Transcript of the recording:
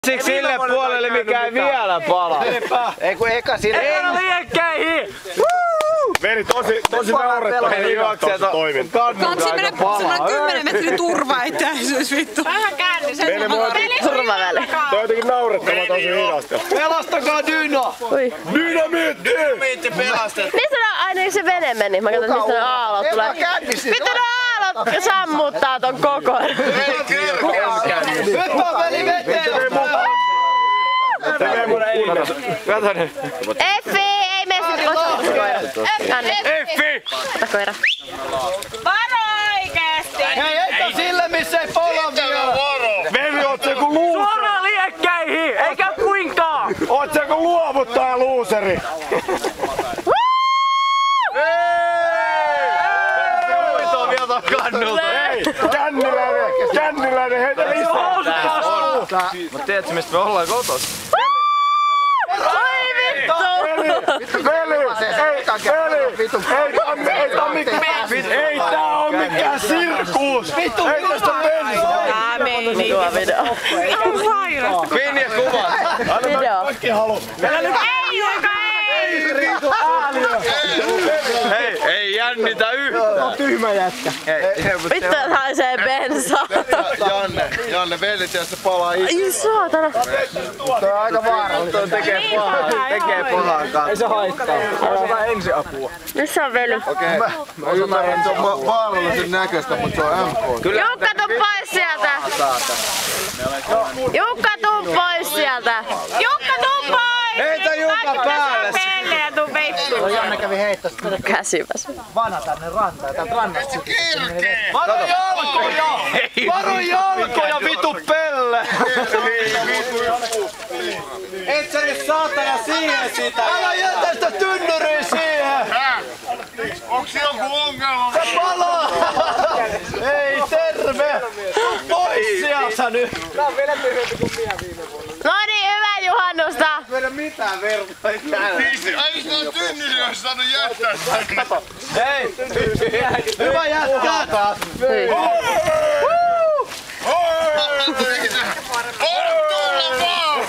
Siksi sille puolelle mikä ei vielä pala. Ei kun eka sinne. Ei ole liekkeihin! Veri tosi naurettava juoksia toiminta. Kansi mennä 10 metrin turvaetäisyys vittu. Vähän käänni sen. Turvaväli. Toi on jotenkin naurettava tosi hidasta. Pelastakaa Dyno! Dynamiitti! Dynamiitti pelastet. Mistä aina se vene meni? Mä katson mistä ne aallot tulee. Mitä ne aallot sammuttaa ton koko? Nyt on veli veteen! Kato nyt. Effi! Ei mene sinne koira. Effi! Ota koira. Varo oikeesti! Hei, eikö sille missä ei pala vielä! Veri, oot se ku luuseri? Suoraan liekkeihin! Eikä kuinkaan! Oot se ku luovuttaja luuseri? Hei! Känniläinen, heitä lisää! Mut tiedätkö mistä me ollaan kotos? Oi vittu! Ei tää oo mikään sirkus! Vittu, ei tästä bensaa! Tää meni. Tuo video. Ihan sairasta. Pinja kuvat! Video. Kaikki halu! Ei joka ei! Hei, ei jännitä yhtään! Tyhmä jätkä. Vittu haisee bensaa. Janne, velit ja se palaa itse. Ai saatana. Tää on aika vaarallista. Tekee pahaa kanssa. Ei se haittaa. Osataan ensiapua. Missä on veli? Mä ymmärrän, että se on vaarallisen näköistä, mutta se on MK. Jukka, tuu pois sieltä! Jukka, tuu pois sieltä! Jukka, tuu pois! Heitä Jukka päälle! Pelle ja tuu vittu. Janne kävi heittäs Käsipäs. vanha tänne rantaan. Täältä rannasta sitten. Varo jalkoja! Varo jalkoja, vitu pelle! Et sä nyt saatana siihen sitä! Älä jätä sitä tynnyriä siihen! Onks joku ongelma? Se palaa! Ei terve! Pois sieltä nyt! No niin, hyvää juhannusta! Meillä mitään verta ei käy. Ai se on tynnyri, jos saanut jättää tänne. Hei! Hyvä jätkä! Tulla vaan!